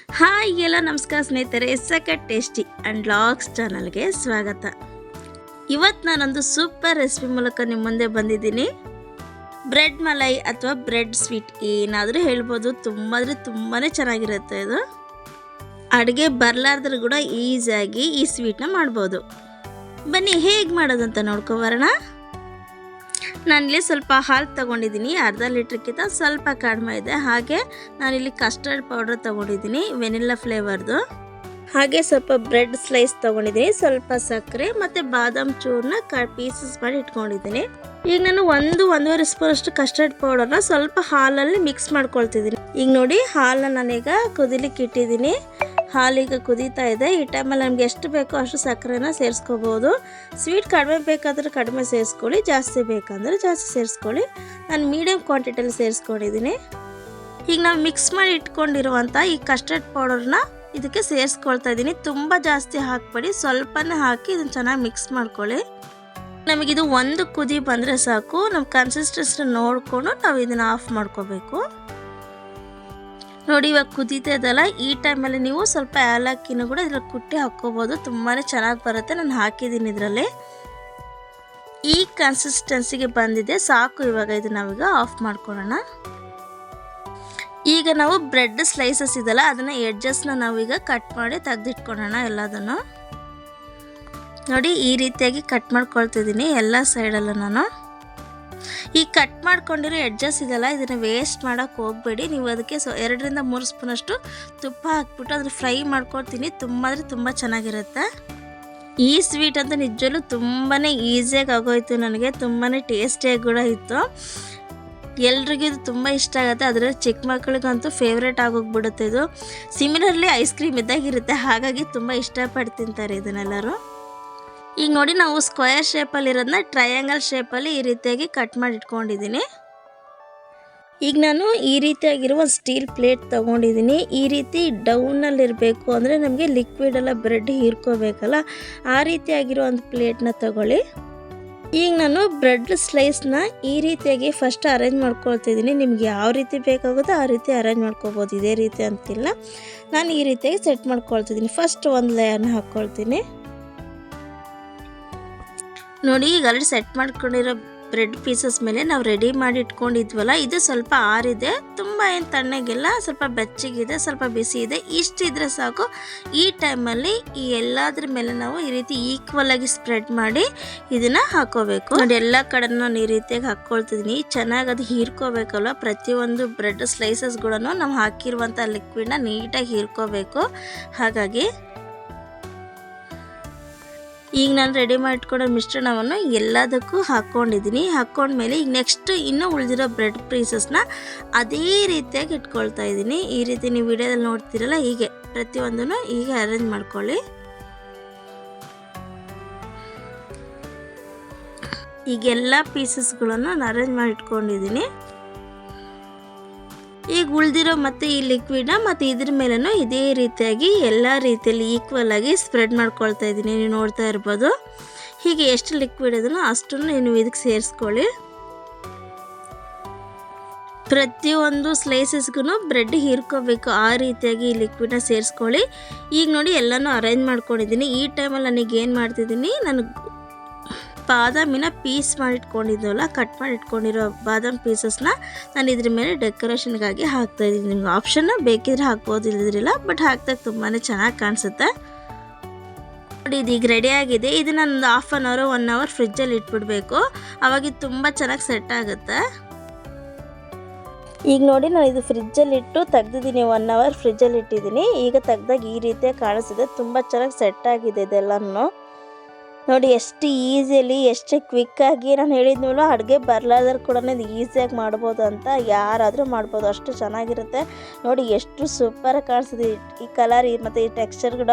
Hi ಎಲ್ಲ ನಮಸ್ಕಾರ ಸ್ನೇಹಿತರೆ, ಸಖತ್ ಟೇಸ್ಟಿ ಆ್ಯಂಡ್ ಲಾಗ್ಸ್ ಚಾನಲ್ಗೆ ಸ್ವಾಗತ. ಇವತ್ತು ನಾನೊಂದು ಸೂಪರ್ ರೆಸಿಪಿ ಮೂಲಕ ನಿಮ್ಮ ಮುಂದೆ ಬಂದಿದ್ದೀನಿ. ಬ್ರೆಡ್ ಮಲೈ ಅಥವಾ ಬ್ರೆಡ್ ಸ್ವೀಟ್ ಏನಾದರೂ ಹೇಳ್ಬೋದು. ತುಂಬಾ ಚೆನ್ನಾಗಿರುತ್ತೆ. ಇದು ಅಡುಗೆ ಬರಲಾರ್ದ್ರೂ ಕೂಡ ಈಸಿಯಾಗಿ ಈ ಸ್ವೀಟ್ನ ಮಾಡ್ಬೋದು. ಬನ್ನಿ ಹೇಗೆ ಮಾಡೋದಂತ ನೋಡ್ಕೊಬರೋಣ. ನಾನಿಲ್ಲಿ ಸ್ವಲ್ಪ ಹಾಲು ತೊಗೊಂಡಿದ್ದೀನಿ, ಅರ್ಧ ಲೀಟ್ರ್ಗಿಂತ ಸ್ವಲ್ಪ ಕಡಿಮೆ ಇದೆ. ಹಾಗೆ ನಾನಿಲ್ಲಿ ಕಸ್ಟರ್ಡ್ ಪೌಡರ್ ತೊಗೊಂಡಿದ್ದೀನಿ, ವೆನಿಲ್ಲಾ ಫ್ಲೇವರ್ದು. ಹಾಗೆ ಸ್ವಲ್ಪ ಬ್ರೆಡ್ ಸ್ಲೈಸ್ ತೊಗೊಂಡಿದ್ದೀನಿ, ಸ್ವಲ್ಪ ಸಕ್ಕರೆ ಮತ್ತು ಬಾದಾಮ್ ಚೂರನ್ನ ಪೀಸಸ್ ಮಾಡಿ ಇಟ್ಕೊಂಡಿದ್ದೀನಿ. ಈಗ ನಾನು 1-1.5 ಸ್ಪೂನ್ ಅಷ್ಟು ಕಸ್ಟರ್ಡ್ ಪೌಡರ್ನ ಸ್ವಲ್ಪ ಹಾಲಲ್ಲಿ ಮಿಕ್ಸ್ ಮಾಡ್ಕೊಳ್ತಿದ್ದೀನಿ. ಈಗ ನೋಡಿ, ಹಾಲನ್ನ ನಾನೀಗ ಕುದಿಲಿಕ್ಕೆ ಇಟ್ಟಿದ್ದೀನಿ. ಹಾಲೀಗ ಕುದೀತಾ ಇದೆ. ಈ ಟೈಮಲ್ಲಿ ನಮ್ಗೆ ಎಷ್ಟು ಬೇಕೋ ಅಷ್ಟು ಸಕ್ಕರೆನ ಸೇರಿಸ್ಕೋಬೋದು. ಸ್ವೀಟ್ ಕಡಿಮೆ ಬೇಕಾದರೆ ಕಡಿಮೆ ಸೇರಿಸ್ಕೊಳ್ಳಿ, ಜಾಸ್ತಿ ಬೇಕಂದರೆ ಜಾಸ್ತಿ ಸೇರಿಸ್ಕೊಳ್ಳಿ. ನಾನು ಮೀಡಿಯಮ್ ಕ್ವಾಂಟಿಟಿಯಲ್ಲಿ ಸೇರಿಸ್ಕೊಂಡಿದ್ದೀನಿ. ಈಗ ನಾವು ಮಿಕ್ಸ್ ಮಾಡಿ ಇಟ್ಕೊಂಡಿರುವಂಥ ಈ ಕಸ್ಟರ್ಡ್ ಪೌಡರ್ನ ಇದಕ್ಕೆ ಸೇರಿಸ್ಕೊಳ್ತಾ ಇದ್ದೀನಿ. ತುಂಬ ಜಾಸ್ತಿ ಹಾಕಬೇಡಿ, ಸ್ವಲ್ಪನೇ ಹಾಕಿ ಇದನ್ನು ಚೆನ್ನಾಗಿ ಮಿಕ್ಸ್ ಮಾಡ್ಕೊಳ್ಳಿ. ನಮಗಿದು ಒಂದು ಕುದಿ ಬಂದರೆ ಸಾಕು. ನಮ್ಮ ಕನ್ಸಿಸ್ಟೆನ್ಸಿ ನೋಡಿಕೊಂಡು ನಾವು ಇದನ್ನು ಆಫ್ ಮಾಡ್ಕೋಬೇಕು. ನೋಡಿ, ಇವಾಗ ಕುದೀತಾ ಇದಲ್ಲ, ಈ ಟೈಮಲ್ಲಿ ನೀವು ಸ್ವಲ್ಪ ಏಲಕ್ಕಿನೂ ಕೂಡ ಇದ್ರಲ್ಲಿ ಕುಟ್ಟಿ ಹಾಕ್ಕೋಬೋದು. ತುಂಬಾ ಚೆನ್ನಾಗಿ ಬರುತ್ತೆ. ನಾನು ಹಾಕಿದ್ದೀನಿ ಇದರಲ್ಲಿ. ಈ ಕನ್ಸಿಸ್ಟೆನ್ಸಿಗೆ ಬಂದಿದೆ ಸಾಕು. ಇವಾಗ ಇದು ನಾವೀಗ ಆಫ್ ಮಾಡ್ಕೊಳ್ಳೋಣ. ಈಗ ನಾವು ಬ್ರೆಡ್ ಸ್ಲೈಸಸ್ ಇದಲ್ಲ, ಅದನ್ನು ಎಡ್ಜಸ್ನ ನಾವೀಗ ಕಟ್ ಮಾಡಿ ತೆಗೆದಿಟ್ಕೊಳ್ಳೋಣ ಎಲ್ಲದನ್ನು. ನೋಡಿ, ಈ ರೀತಿಯಾಗಿ ಕಟ್ ಮಾಡ್ಕೊಳ್ತಿದ್ದೀನಿ ಎಲ್ಲ ಸೈಡಲ್ಲೂ ನಾನು. ಈ ಕಟ್ ಮಾಡ್ಕೊಂಡಿರೋ ಎಡ್ಜಸ್ ಇದೆಲ್ಲ, ಇದನ್ನು ವೇಸ್ಟ್ ಮಾಡೋಕ್ಕೆ ಹೋಗಬೇಡಿ. ನೀವು ಅದಕ್ಕೆ 2-3 ಸ್ಪೂನಷ್ಟು ತುಪ್ಪ ಹಾಕ್ಬಿಟ್ಟು ಅದನ್ನು ಫ್ರೈ ಮಾಡ್ಕೊಳ್ತೀನಿ. ತುಂಬ ಚೆನ್ನಾಗಿರುತ್ತೆ. ಈ ಸ್ವೀಟ್ ಅಂತೂ ನಿಜವಲ್ಲೂ ತುಂಬಾ ಈಸಿಯಾಗಿ ಆಗೋಯ್ತು ನನಗೆ. ತುಂಬಾ ಟೇಸ್ಟಿಯಾಗಿ ಕೂಡ ಇತ್ತು. ಎಲ್ರಿಗೂ ಇದು ತುಂಬ ಇಷ್ಟ ಆಗುತ್ತೆ. ಅದರಲ್ಲಿ ಚಿಕ್ಕ ಮಕ್ಕಳಿಗಂತೂ ಫೇವ್ರೇಟ್ ಆಗೋಗ್ಬಿಡುತ್ತೆ. ಇದು ಸಿಮಿಲರ್ಲಿ ಐಸ್ ಕ್ರೀಮ್ ಇದ್ದಾಗಿರುತ್ತೆ. ಹಾಗಾಗಿ ತುಂಬ ಇಷ್ಟಪಟ್ಟು ತಿಂತಾರೆ ಇದನ್ನೆಲ್ಲರೂ. ಈಗ ನೋಡಿ, ನಾವು ಸ್ಕ್ವೇರ್ ಶೇಪಲ್ಲಿರೋದನ್ನ ಟ್ರಯಾಂಗಲ್ ಶೇಪಲ್ಲಿ ಈ ರೀತಿಯಾಗಿ ಕಟ್ ಮಾಡಿ ಇಟ್ಕೊಂಡಿದ್ದೀನಿ. ಈಗ ನಾನು ಈ ರೀತಿಯಾಗಿರುವ ಸ್ಟೀಲ್ ಪ್ಲೇಟ್ ತೊಗೊಂಡಿದ್ದೀನಿ. ಈ ರೀತಿ ಡೌನಲ್ಲಿರಬೇಕು, ಅಂದರೆ ನಮಗೆ ಲಿಕ್ವಿಡ್ ಎಲ್ಲ ಬ್ರೆಡ್ ಹೀರ್ಕೋಬೇಕಲ್ಲ, ಆ ರೀತಿಯಾಗಿರೋ ಒಂದು ಪ್ಲೇಟ್ನ ತಗೊಳ್ಳಿ. ಈಗ ನಾನು ಬ್ರೆಡ್ ಸ್ಲೈಸ್ನ ಈ ರೀತಿಯಾಗಿ ಫಸ್ಟ್ ಅರೇಂಜ್ ಮಾಡ್ಕೊಳ್ತಿದ್ದೀನಿ. ನಿಮ್ಗೆ ಯಾವ ರೀತಿ ಬೇಕಾಗುತ್ತೋ ಆ ರೀತಿ ಅರೇಂಜ್ ಮಾಡ್ಕೋಬೋದು, ಇದೇ ರೀತಿ ಅಂತಿಲ್ಲ. ನಾನು ಈ ರೀತಿಯಾಗಿ ಸೆಟ್ ಮಾಡ್ಕೊಳ್ತಿದ್ದೀನಿ. ಫಸ್ಟ್ ಒಂದು ಲೇಯರ್ನ ಹಾಕ್ಕೊಳ್ತೀನಿ. ನೋಡಿ, ಈಗ ಆಲ್ರೆಡಿ ಸೆಟ್ ಮಾಡ್ಕೊಂಡಿರೋ ಬ್ರೆಡ್ ಪೀಸಸ್ ಮೇಲೆ ನಾವು ರೆಡಿ ಮಾಡಿ ಇಟ್ಕೊಂಡಿದ್ವಲ್ಲ, ಇದು ಸ್ವಲ್ಪ ಆರಿದೆ. ತುಂಬ ಏನು ತಣ್ಣಗಿಲ್ಲ, ಸ್ವಲ್ಪ ಬೆಚ್ಚಗಿದೆ, ಸ್ವಲ್ಪ ಬಿಸಿ ಇದೆ. ಇಷ್ಟಿದ್ರೆ ಸಾಕು. ಈ ಟೈಮಲ್ಲಿ ಈ ಎಲ್ಲದ್ರ ಮೇಲೆ ನಾವು ಈ ರೀತಿ ಈಕ್ವಲ್ ಆಗಿ ಸ್ಪ್ರೆಡ್ ಮಾಡಿ ಇದನ್ನು ಹಾಕೋಬೇಕು. ನೋಡಿ, ಎಲ್ಲ ಕಡೆ ನಾನು ಈ ರೀತಿಯಾಗಿ ಹಾಕ್ಕೊಳ್ತಿದ್ದೀನಿ. ಚೆನ್ನಾಗಿ ಅದು ಹೀರ್ಕೋಬೇಕಲ್ವ. ಪ್ರತಿಯೊಂದು ಬ್ರೆಡ್ ಸ್ಲೈಸಸ್ಗಳನ್ನು ನಾವು ಹಾಕಿರುವಂಥ ಲಿಕ್ವಿಡ್ನ ನೀಟಾಗಿ ಹೀರ್ಕೋಬೇಕು. ಹಾಗಾಗಿ ಈಗ ನಾನು ರೆಡಿ ಮಾಡಿಟ್ಕೊಂಡ ಮಿಶ್ರಣವನ್ನು ಎಲ್ಲದಕ್ಕೂ ಹಾಕ್ಕೊಂಡಿದ್ದೀನಿ. ಹಾಕ್ಕೊಂಡ್ಮೇಲೆ ಈಗ ನೆಕ್ಸ್ಟ್ ಇನ್ನೂ ಉಳಿದಿರೋ ಬ್ರೆಡ್ ಪೀಸಸ್ನ ಅದೇ ರೀತಿಯಾಗಿ ಇಟ್ಕೊಳ್ತಾ ಇದ್ದೀನಿ. ಈ ರೀತಿ ನೀವು ವಿಡಿಯೋದಲ್ಲಿ ನೋಡ್ತೀರಲ್ಲ, ಹೀಗೆ ಪ್ರತಿಯೊಂದನ್ನು ಹೀಗೆ ಅರೇಂಜ್ ಮಾಡ್ಕೊಳ್ಳಿ. ಈಗ ಎಲ್ಲ ಪೀಸಸ್ಗಳನ್ನು ನಾನು ಅರೇಂಜ್ ಮಾಡಿ ಇಟ್ಕೊಂಡಿದ್ದೀನಿ. ಈಗ ಉಳಿದಿರೋ ಮತ್ತು ಈ ಲಿಕ್ವಿಡ್ನ ಮತ್ತು ಇದ್ರ ಮೇಲೂ ಇದೇ ರೀತಿಯಾಗಿ ಎಲ್ಲ ರೀತಿಯಲ್ಲಿ ಈಕ್ವಲ್ ಆಗಿ ಸ್ಪ್ರೆಡ್ ಮಾಡ್ಕೊಳ್ತಾ ಇದ್ದೀನಿ. ನೀವು ನೋಡ್ತಾ ಇರ್ಬೋದು. ಹೀಗೆ ಎಷ್ಟು ಲಿಕ್ವಿಡ್ ಇದನ್ನು ಅಷ್ಟನ್ನು ನೀವು ಇದಕ್ಕೆ ಸೇರಿಸ್ಕೊಳ್ಳಿ. ಪ್ರತಿಯೊಂದು ಸ್ಲೈಸಸ್ಗೂ ಬ್ರೆಡ್ ಹೀರ್ಕೋಬೇಕು, ಆ ರೀತಿಯಾಗಿ ಈ ಲಿಕ್ವಿಡ್ನ ಸೇರಿಸ್ಕೊಳ್ಳಿ. ಈಗ ನೋಡಿ, ಎಲ್ಲನೂ ಅರೇಂಜ್ ಮಾಡ್ಕೊಂಡಿದ್ದೀನಿ. ಈ ಟೈಮಲ್ಲಿ ನನಗೆ ಏನು ಮಾಡ್ತಿದ್ದೀನಿ, ನಾನು ಬಾದಾಮಿನ ಪೀಸ್ ಮಾಡಿ ಇಟ್ಕೊಂಡಿದ್ದವಲ್ಲ, ಕಟ್ ಮಾಡಿ ಇಟ್ಕೊಂಡಿರೋ ಬಾದಾಮ್ ಪೀಸಸ್ನ ನಾನು ಇದ್ರ ಮೇಲೆ ಡೆಕೋರೇಷನ್ಗಾಗಿ ಹಾಕ್ತಾಯಿದ್ದೀನಿ. ನಿಮ್ಗೆ ಆಪ್ಷನ್ ಬೇಕಿದ್ರೆ ಹಾಕ್ಬೋದು, ಇಲ್ಲದ್ರಿಲ್ಲ. ಬಟ್ ಹಾಕ್ದಾಗ ತುಂಬಾ ಚೆನ್ನಾಗಿ ಕಾಣಿಸುತ್ತೆ. ನೋಡಿ, ಇದೀಗ ರೆಡಿಯಾಗಿದೆ. ಇದನ್ನು ಒಂದು 1/2 ಅವರ್ 1 ಅವರ್ ಫ್ರಿಜ್ಜಲ್ಲಿ ಇಟ್ಬಿಡಬೇಕು. ಅವಾಗ ಇದು ತುಂಬ ಚೆನ್ನಾಗಿ ಸೆಟ್ ಆಗುತ್ತೆ. ಈಗ ನೋಡಿ, ನಾನು ಇದು ಫ್ರಿಜ್ಜಲ್ಲಿ ಇಟ್ಟು ತೆಗ್ದಿದ್ದೀನಿ. 1 ಅವರ್ ಫ್ರಿಜ್ಜಲ್ಲಿ ಇಟ್ಟಿದ್ದೀನಿ. ಈಗ ತೆಗ್ದಾಗ ಈ ರೀತಿಯಾಗಿ ಕಾಣಿಸ್ತಿದೆ. ತುಂಬ ಚೆನ್ನಾಗಿ ಸೆಟ್ ಆಗಿದೆ ಇದೆಲ್ಲನೂ. ನೋಡಿ, ಎಷ್ಟು ಈಸಿಯಲ್ಲಿ, ಎಷ್ಟು ಕ್ವಿಕ್ಕಾಗಿ. ನಾನು ಹೇಳಿದ್ನಲ್ಲ, ಅಡುಗೆ ಬರಲಾದ್ರೆ ಕೂಡ ಇದು ಈಸಿಯಾಗಿ ಮಾಡ್ಬೋದು ಅಂತ. ಯಾರಾದರೂ ಮಾಡ್ಬೋದು, ಅಷ್ಟು ಚೆನ್ನಾಗಿರುತ್ತೆ. ನೋಡಿ, ಎಷ್ಟು ಸೂಪರಾಗಿ ಕಾಣಿಸ್ತಿದೆ. ಈ ಕಲರ್ ಮತ್ತು ಈ ಟೆಕ್ಸ್ಚರ್ ಕೂಡ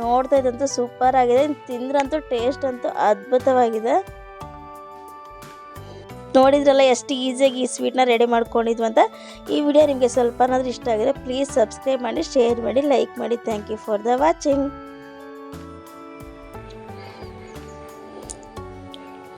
ನೋಡ್ತಾ ಇದ್ದಂತೂ ಸೂಪರ್ ಆಗಿದೆ. ತಿಂದ್ರಂತೂ ಟೇಸ್ಟ್ ಅಂತೂ ಅದ್ಭುತವಾಗಿದೆ. ನೋಡಿದ್ರಲ್ಲ ಎಷ್ಟು ಈಸಿಯಾಗಿ ಈ ಸ್ವೀಟ್ನ ರೆಡಿ ಮಾಡ್ಕೊಂಡಿದ್ವು ಅಂತ. ಈ ವಿಡಿಯೋ ನಿಮಗೆ ಸ್ವಲ್ಪನಾದರೂ ಇಷ್ಟ ಆಗಿದೆ, ಪ್ಲೀಸ್ ಸಬ್ಸ್ಕ್ರೈಬ್ ಮಾಡಿ, ಶೇರ್ ಮಾಡಿ, ಲೈಕ್ ಮಾಡಿ. Thank you for the watching.